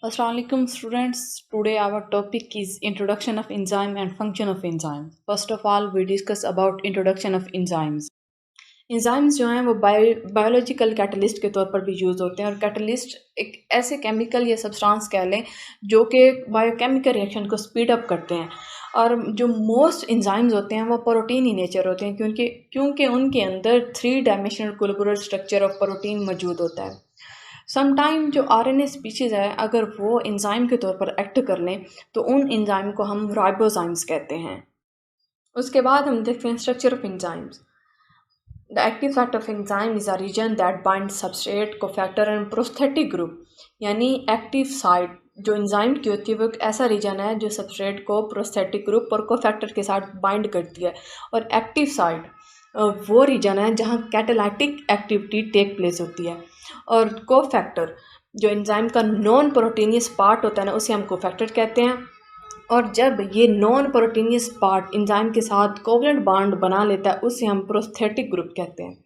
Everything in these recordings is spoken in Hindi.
Assalamualaikum students. Today our topic is introduction of enzyme and function of enzyme. First of all, we discuss about introduction of enzymes. Enzymes जो हैं वो बायोलॉजिकल कैटलिस्ट के तौर पर भी यूज़ होते हैं और कैटलिस्ट एक ऐसे केमिकल या सब्सटेंस कह लें जो कि बायोकेमिकल रिएक्शन को स्पीड अप करते हैं। और जो मोस्ट एंजाइम्स होते हैं वो प्रोटीन ही नेचर होते हैं क्योंकि उनके अंदर 3 dimensional collaborative structure of protein मौजूद होता है। समटाइम जो आरएनए स्पीशीज़ है अगर वो एंजाइम के तौर पर एक्ट कर लें तो उन एंजाइम को हम राइबोजाइम्स कहते हैं। उसके बाद हम देखते हैं structure of enzymes. The active site of enzyme is a region that bind substrate cofactor and prosthetic group. यानी एक्टिव साइट जो एंजाइम की होती है वो एक ऐसा रीजन है जो सबस्ट्रेट को प्रोस्थेटिक ग्रुप और कोफैक्टर के साथ बाइंड करती है। और एक्टिव साइट वो रीजन है जहाँ कैटालाइटिक एक्टिविटी टेक प्लेस होती है। और कोफैक्टर जो एंजाइम का नॉन प्रोटीनियस पार्ट होता है ना उसे हम कोफैक्टर कहते हैं। और जब ये नॉन प्रोटीनियस पार्ट एंजाइम के साथ कोवलेंट बॉन्ड बना लेता है उसे हम प्रोस्थेटिक ग्रुप कहते हैं।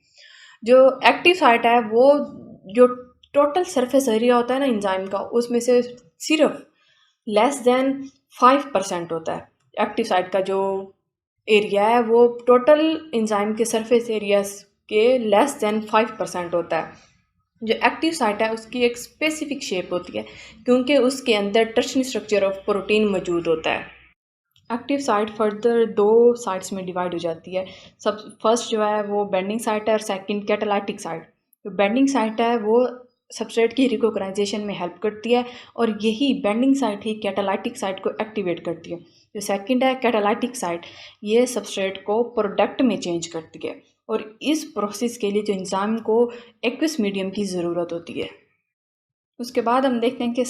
जो एक्टिव साइट है वो जो टोटल सरफेस एरिया होता है ना एंजाइम का उसमें से सिर्फ लेस देन 5% होता है। एक्टिव साइट का जो एरिया है वो टोटल एंजाइम के सरफेस एरिया के लेस देन 5% होता है। जो एक्टिव साइट है उसकी एक स्पेसिफिक शेप होती है क्योंकि उसके अंदर टर्शरी स्ट्रक्चर ऑफ प्रोटीन मौजूद होता है। एक्टिव साइट फर्दर 2 साइट्स में डिवाइड हो जाती है। सब फर्स्ट जो है वो बेंडिंग साइट है और सेकंड कैटालाइटिक साइट। जो बेंडिंग साइट है वो सबस्ट्रेट की रिकॉग्नाइजेशन में हेल्प करती है और यही बेंडिंग साइट ही कैटालाइटिक साइट को एक्टिवेट करती है। जो सेकंड है कैटालाइटिक साइट, ये सबस्ट्रेट को प्रोडक्ट में चेंज करती है और इस प्रोसेस के लिए जो एंजाइम को एक्वस मीडियम की ज़रूरत होती है। उसके बाद हम देखते हैं कि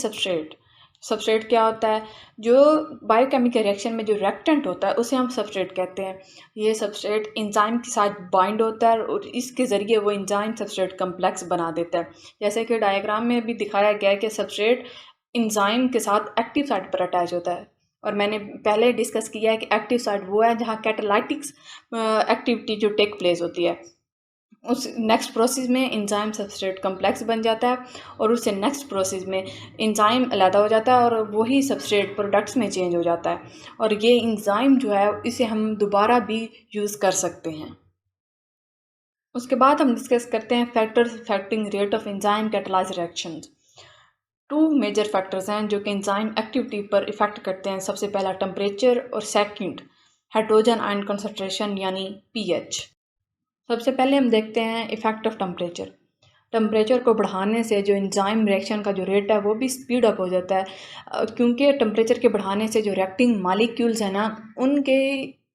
सबस्ट्रेट क्या होता है। जो बायोकेमिकल रिएक्शन में जो रिएक्टेंट होता है उसे हम सबस्ट्रेट कहते हैं। ये सबस्ट्रेट एंजाइम के साथ बाइंड होता है और इसके ज़रिए वो एंजाइम सबस्ट्रेट कम्प्लेक्स बना देता है। जैसे कि डायग्राम में भी दिखाया गया है कि सबस्ट्रेट एंजाइम के साथ एक्टिव साइट पर अटैच होता है। और मैंने पहले डिस्कस किया है कि एक्टिव साइट वो है जहाँ कैटालाइटिक्स एक्टिविटी जो टेक प्लेस होती है। उस नेक्स्ट प्रोसेस में एंजाइम सबस्ट्रेट कम्प्लेक्स बन जाता है और उससे नेक्स्ट प्रोसेस में एंजाइम अलग हो जाता है और वही सबस्ट्रेट प्रोडक्ट्स में चेंज हो जाता है। और ये एंजाइम जो है इसे हम दोबारा भी यूज़ कर सकते हैं। उसके बाद हम डिस्कस करते हैं factors affecting rate of enzyme catalyse reactions. 2 major factors हैं जो कि एंजाइम एक्टिविटी पर इफ़ेक्ट करते हैं। सबसे पहला टेम्परेचर और सेकंड हाइड्रोजन आयन कंसंट्रेशन यानी पीएच। सबसे पहले हम देखते हैं इफ़ेक्ट ऑफ टेम्परेचर। टेम्परेचर को बढ़ाने से जो एंजाइम रिएक्शन का जो रेट है वो भी स्पीड अप हो जाता है क्योंकि टेम्परेचर के बढ़ाने से जो रिएक्टिंग मॉलिक्यूल्स हैं ना उनके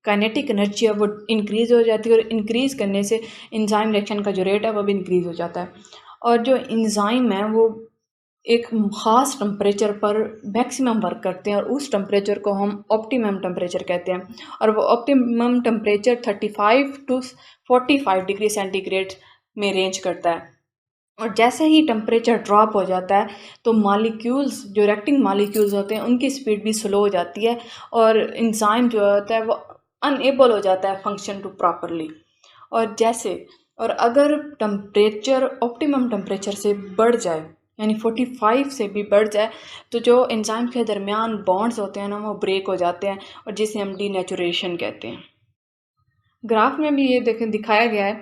काइनेटिक एनर्जी है वो इंक्रीज़ हो जाती है और इंक्रीज़ करने से एंजाइम रिएक्शन का जो रेट है वो भी इंक्रीज़ हो जाता है। और जो एंजाइम है वो एक ख़ास टेम्परेचर पर मैक्सिमम वर्क करते हैं और उस टेम्परेचर को हम ऑप्टिमम टेम्परेचर कहते हैं। और वो optimum temperature 35 to 45 degree centigrade में रेंज करता है। और जैसे ही टेम्परेचर ड्रॉप हो जाता है तो मॉलिक्यूल्स जो रिएक्टिंग मॉलिक्यूल्स होते हैं उनकी स्पीड भी स्लो हो जाती है और एंजाइम जो होता है वो अनएबल हो जाता है फंक्शन टू प्रॉपरली। और अगर टेम्परेचर ऑप्टिमम टेम्परेचर से बढ़ जाए यानी 45 से भी बढ़ जाए तो जो एंजाइम के दरमियान बॉन्ड्स होते हैं ना वो ब्रेक हो जाते हैं और जिसे हम डीनेचुरेशन कहते हैं। ग्राफ में भी ये दिखाया गया है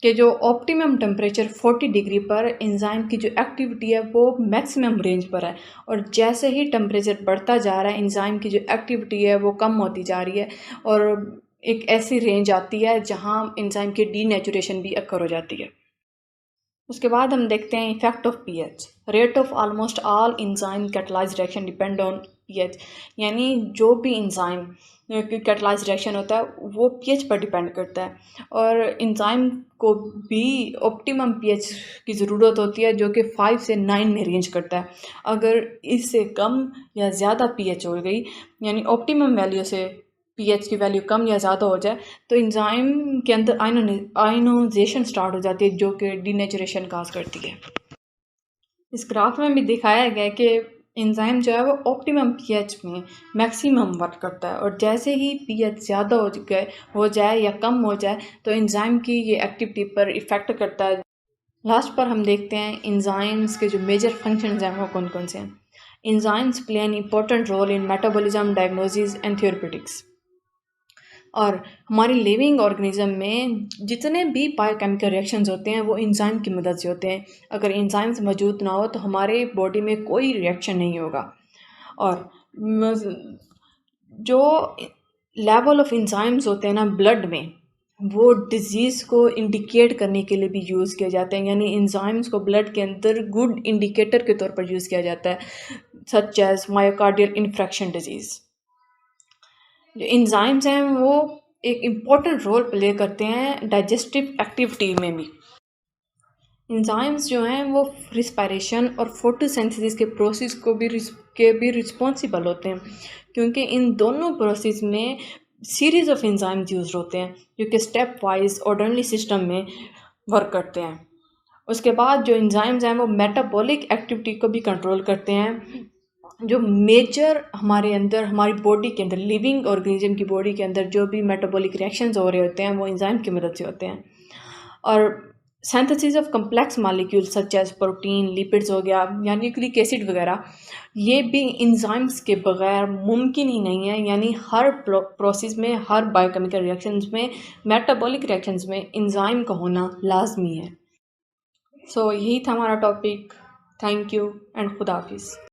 कि जो ऑप्टिमम टेम्परेचर 40 डिग्री पर एंजाइम की जो एक्टिविटी है वो मैक्सिमम रेंज पर है और जैसे ही टेम्परेचर बढ़ता जा रहा है एंजाइम की जो एक्टिविटी है वो कम होती जा रही है और एक ऐसी रेंज आती है जहां एंजाइम की डीनेचुरेशन भी अकर हो जाती है। उसके बाद हम देखते हैं effect of pH. Rate of almost all enzyme catalyse reaction depend on pH. यानी जो भी एंजाइम कैटालाइज रिएक्शन होता है वो पीएच पर डिपेंड करता है और एंजाइम को भी ऑप्टिमम पीएच की ज़रूरत होती है जो कि 5 से 9 में रेंज करता है। अगर इससे कम या ज़्यादा पीएच हो गई यानी ऑप्टिमम वैल्यू से पीएच की वैल्यू कम या ज़्यादा हो जाए तो एंजाइम के अंदर आयनोजेशन स्टार्ट हो जाती है जो कि डीनेचुरेशन काज करती है। इस ग्राफ में भी दिखाया गया है कि एंजाइम जो है वो ऑप्टिमम पीएच में मैक्सिमम वर्क करता है और जैसे ही पीएच ज़्यादा हो जाए या कम हो जाए तो एंजाइम की ये एक्टिविटी पर इफ़ेक्ट करता है। लास्ट पर हम देखते हैं एंजाइम्स के जो मेजर फंक्शंस हैं वो कौन कौन से हैं। Enzymes play an important role in metabolism, diagnosis and therapeutics. और हमारी लिविंग ऑर्गेनिज्म में जितने भी बायोकेमिकल रिएक्शंस होते हैं वो एंजाइम की मदद से होते हैं। अगर एंजाइम्स मौजूद ना हो तो हमारे बॉडी में कोई रिएक्शन नहीं होगा। और जो लेवल ऑफ एंजाइम्स होते हैं ना ब्लड में, वो डिजीज़ को इंडिकेट करने के लिए भी यूज़ किए जाते हैं। यानी एंजाइम्स को ब्लड के अंदर गुड इंडिकेटर के तौर पर यूज़ किया जाता है, such as myocardial infection disease. जो एंजाइम्स हैं वो एक इम्पॉर्टेंट रोल प्ले करते हैं डाइजेस्टिव एक्टिविटी में भी। एंजाइम्स जो हैं वो रिस्पायरेशन और फोटोसिंथेसिस के प्रोसेस को भी रिस्पॉन्सिबल होते हैं, क्योंकि इन दोनों प्रोसेस में सीरीज ऑफ एंजाइम्स यूज होते हैं जो कि स्टेप वाइज ऑर्डरली सिस्टम में वर्क करते हैं। उसके बाद जो एंजाइम्स हैं वो मेटाबॉलिक एक्टिविटी को भी कंट्रोल करते हैं। जो मेजर हमारे अंदर हमारी बॉडी के अंदर लिविंग ऑर्गेनिज्म की बॉडी के अंदर जो भी मेटाबॉलिक रिएक्शंस हो रहे होते हैं वो एंजाइम की मदद से होते हैं। और synthesis of complex molecule such as protein, lipids हो गया या न्यूक्लिक एसिड वगैरह, ये भी एंजाइम्स के बगैर मुमकिन ही नहीं है। यानी हर प्रोसेस में, हर बायोकेमिकल रिएक्शंस में, मेटाबॉलिक रिएक्शंस में एंजाइम का होना लाजमी है। सो यही था हमारा टॉपिक। थैंक यू एंड खुदा हाफिज़।